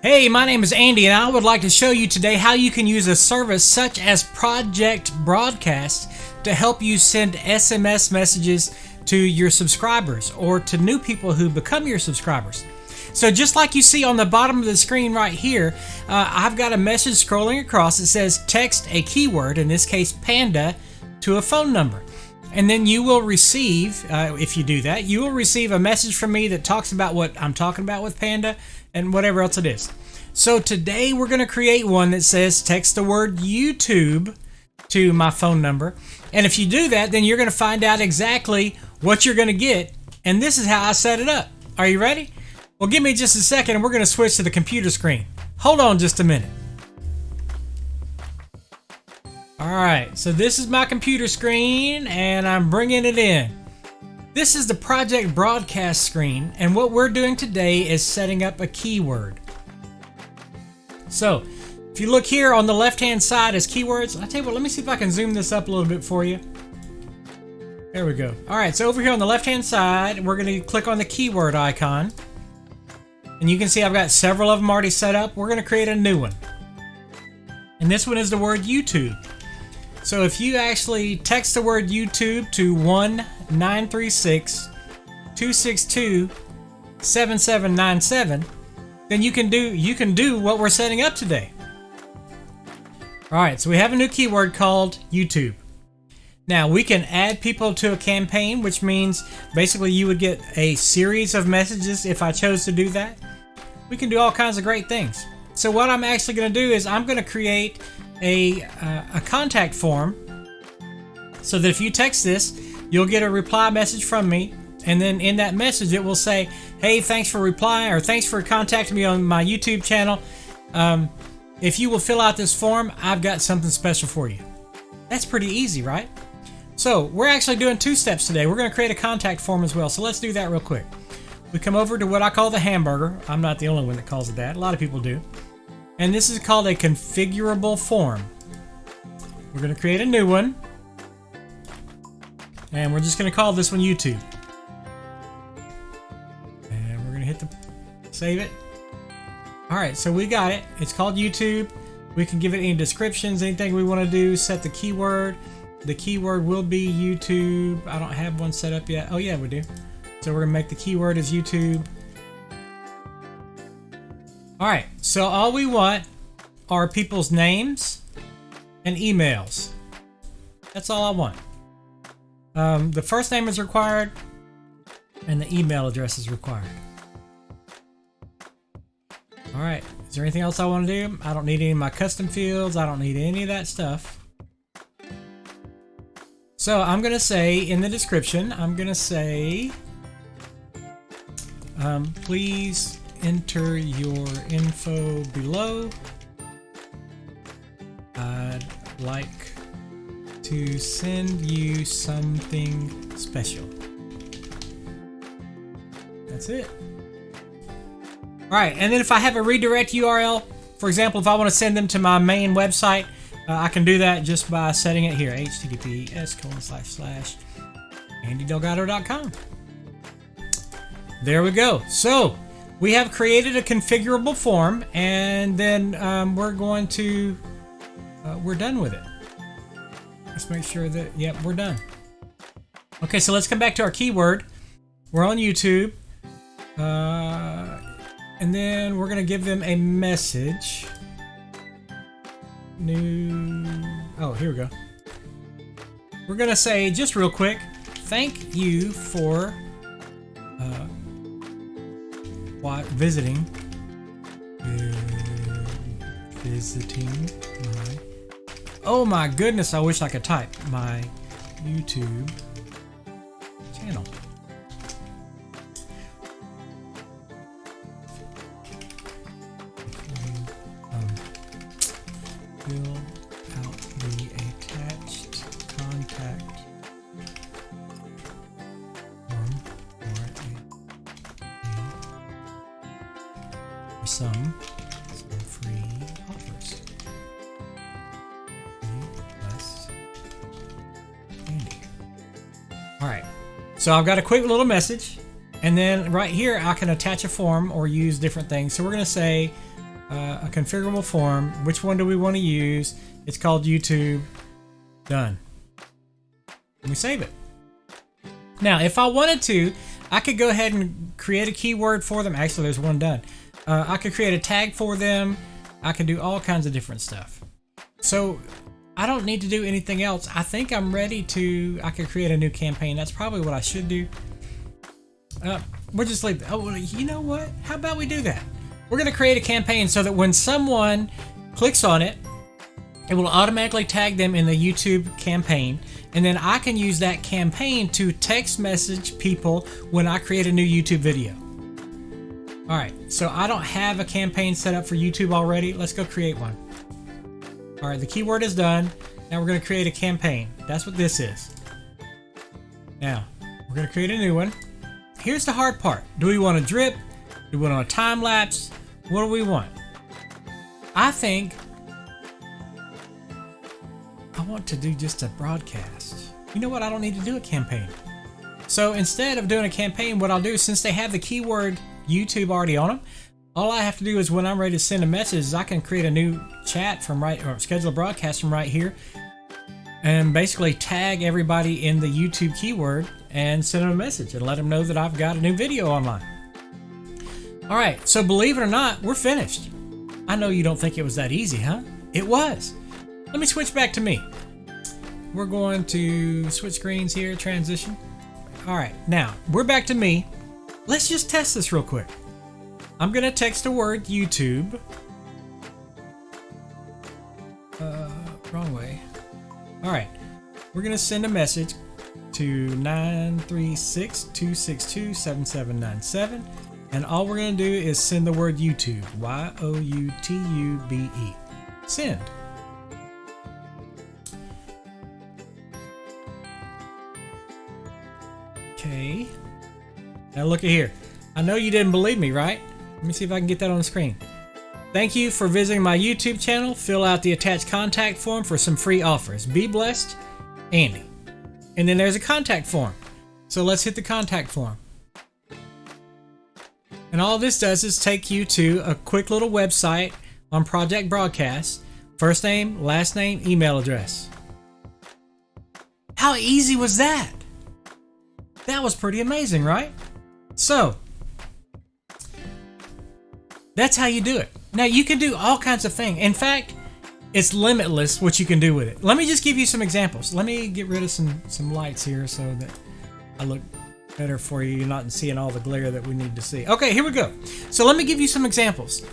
Hey, my name is Andy, and I would like to show you today how you can use a service such as Project Brodcast to help you send SMS messages to your subscribers or to new people who become your subscribers. So just like you see on the bottom of the screen right here, I've got a message scrolling across that says text a keyword, in this case panda, to a phone number. And then you will receive, if you do that, you will receive a message from me that talks about what I'm talking about with panda and whatever else it is. So today we're going to create one that says text the word YouTube to my phone number. And if you do that, then you're going to find out exactly what you're going to get. And this is how I set it up. Are you ready? Well, give me just a second and we're going to switch to the computer screen. Hold on just a minute. Alright, so this is my computer screen and I'm bringing it in. This is the Project Brodcast screen, and what we're doing today is setting up a keyword. So, if you look here on the left-hand side as keywords, I'll tell you what, let me see if I can zoom this up a little bit for you. There we go. Alright, so over here on the left-hand side, we're going to click on the keyword icon. And you can see I've got several of them already set up. We're going to create a new one. And this one is the word YouTube. So if you actually text the word YouTube to 1-936-262-7797, then you can do what we're setting up today. Alright, so we have a new keyword called YouTube. Now we can add people to a campaign, which means basically you would get a series of messages if I chose to do that. We can do all kinds of great things. So what I'm actually going to do is I'm going to create a contact form so that if you text this, you'll get a reply message from me, and then in that message it will say, hey, thanks for replying, or thanks for contacting me on my YouTube channel. If you will fill out this form, I've got something special for you. That's pretty easy, right? So we're actually doing two steps today. We're going to create a contact form as well, so let's do that real quick. We come over to what I call the hamburger. I'm not the only one that calls it that. A lot of people do. And this is called a configurable form. We're going to create a new one. And we're just going to call this one YouTube. And we're going to hit the save it. Alright, so we got it. It's called YouTube. We can give it any descriptions, anything we want to do. Set the keyword. The keyword will be YouTube. I don't have one set up yet. Oh yeah, we do. So we're going to make the keyword as YouTube. Alright, so all we want are people's names and emails. That's all I want. The first name is required and the email address is required. Alright, is there anything else I want to do? I don't need any of my custom fields. I don't need any of that stuff. So I'm going to say in the description, I'm going to say, please enter your info below. I'd like to send you something special. That's it. Alright, and then if I have a redirect URL, for example, if I want to send them to my main website, I can do that just by setting it here, https://andydelgado.com. There we go. So we have created a configurable form, and then we're going to we're done with it. Let's make sure that, yep, we're done. Okay, so let's come back to our keyword. We're on YouTube, and then we're gonna give them a message. Oh, here we go. We're gonna say, just real quick, thank you for visiting my, oh my goodness, I wish I could type, my YouTube channel. Fill out the attached contact form for some free offers. Alright, so I've got a quick little message, and then right here I can attach a form or use different things. So we're going to say, a configurable form. Which one do we want to use? It's called YouTube. Done. And we save it. Now, if I wanted to, I could go ahead and create a keyword for them. Actually, there's one done. I could create a tag for them. I could do all kinds of different stuff. So I don't need to do anything else. I think I'm ready to, I could create a new campaign. That's probably what I should do. We'll just leave. Oh, well, you know what? How about we do that? We're going to create a campaign so that when someone clicks on it, it will automatically tag them in the YouTube campaign. And then I can use that campaign to text message people when I create a new YouTube video. All right, so I don't have a campaign set up for YouTube already. Let's go create one. All right, the keyword is done. Now we're going to create a campaign. That's what this is. Now, we're going to create a new one. Here's the hard part. Do we want a drip? Do we want a time lapse? What do we want? I think I want to do just a broadcast. You know what? I don't need to do a campaign. So instead of doing a campaign, what I'll do, since they have the keyword YouTube already on them, all I have to do is when I'm ready to send a message, I can create a new chat from right, or schedule a broadcast from right here, and basically tag everybody in the YouTube keyword and send them a message and let them know that I've got a new video online. All right, so believe it or not, we're finished. I know you don't think it was that easy, huh? It was. Let me switch back to me. We're going to switch screens here, transition. All right, now we're back to me. Let's just test this real quick. I'm gonna text the word YouTube. Wrong way. All right, we're gonna send a message to 936-262-7797, and all we're gonna do is send the word YouTube. Y-O-U-T-U-B-E. Send. Okay. Now look at here. I know you didn't believe me, right? Let me see if I can get that on the screen. Thank you for visiting my YouTube channel. Fill out the attached contact form for some free offers. Be blessed, Andy. And then there's a contact form. So let's hit the contact form. And all this does is take you to a quick little website on Project Brodcast. First name, last name, email address. How easy was that? That was pretty amazing, right? So, that's how you do it. Now, you can do all kinds of things. In fact, it's limitless what you can do with it. Let me just give you some examples. Let me get rid of some lights here so that I look better for you. You're not seeing all the glare that we need to see. Okay, here we go. So let me give you some examples.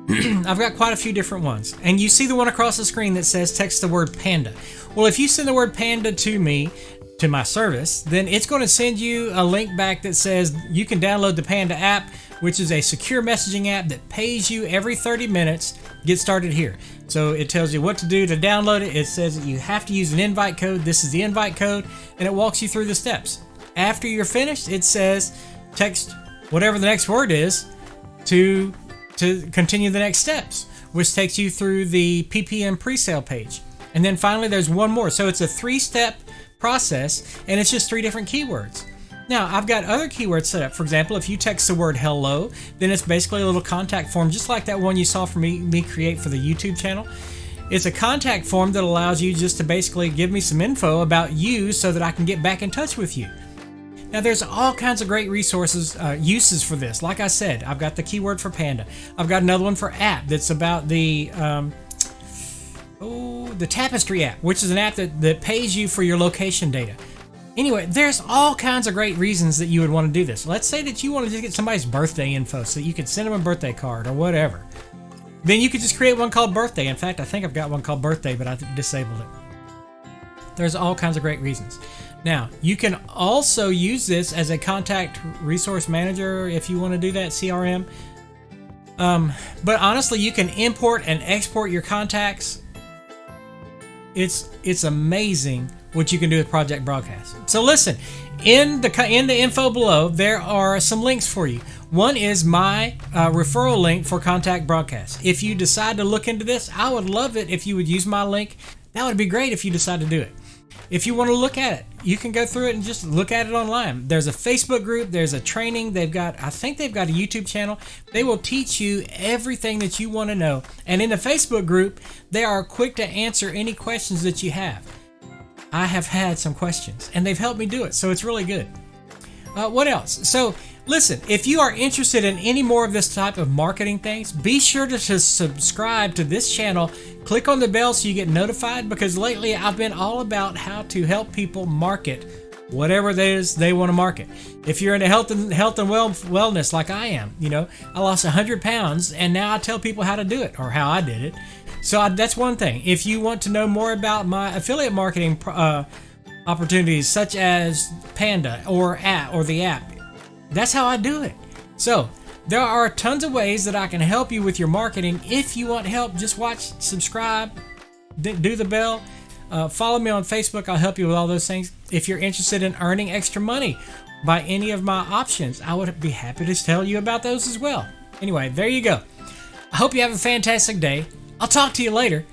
I've got quite a few different ones. And you see the one across the screen that says text the word panda. Well, if you send the word panda to me, to my service, then it's going to send you a link back that says you can download the Panda app, which is a secure messaging app that pays you every 30 minutes. Get started here. So it tells you what to do to download it. It says that you have to use an invite code. This is the invite code, and it walks you through the steps. After you're finished, it says text whatever the next word is to continue the next steps, which takes you through the PPM presale page. And then finally, there's one more. So it's a 3-step process, and it's just 3 different keywords. Now, I've got other keywords set up. For example, if you text the word hello, then it's basically a little contact form, just like that one you saw for me create for the YouTube channel. It's a contact form that allows you just to basically give me some info about you so that I can get back in touch with you. Now, there's all kinds of great resources, uses for this. Like I said, I've got the keyword for Panda. I've got another one for app that's about the Tapestry app, which is an app that pays you for your location data. Anyway, there's all kinds of great reasons that you would want to do this. Let's say that you want to get somebody's birthday info so that you could send them a birthday card or whatever. Then you could just create one called birthday. In fact, I think I've got one called birthday, but I disabled it. There's all kinds of great reasons. Now, you can also use this as a contact resource manager if you want to do that, CRM. But honestly, you can import and export your contacts. It's amazing what you can do with Project Brodcast. So listen, in the info below, there are some links for you. One is my referral link for Contact Brodcast. If you decide to look into this, I would love it if you would use my link. That would be great if you decide to do it. If you want to look at it, you can go through it and just look at it online. There's a Facebook group, there's a training, I think they've got a YouTube channel. They will teach you everything that you want to know. And in the Facebook group, they are quick to answer any questions that you have. I have had some questions and they've helped me do it, so it's really good. What else? So listen, if you are interested in any more of this type of marketing things, be sure to subscribe to this channel. Click on the bell so you get notified, because lately I've been all about how to help people market whatever it is they want to market. If you're into health and wellness like I am, I lost 100 pounds and now I tell people how to do it, or how I did it. So that's one thing. If you want to know more about my affiliate marketing opportunities, such as Panda or the app, that's how I do it. So there are tons of ways that I can help you with your marketing. If you want help, just watch, subscribe, do the bell, follow me on Facebook. I'll help you with all those things. If you're interested in earning extra money by any of my options, I would be happy to tell you about those as well. Anyway, there you go. I hope you have a fantastic day. I'll talk to you later.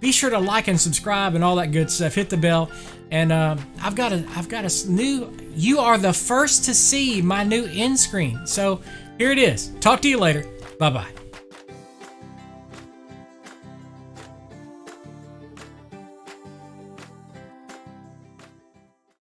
Be sure to like and subscribe and all that good stuff. Hit the bell. And I've got a new, you are the first to see my new end screen. So here it is. Talk to you later. Bye-bye.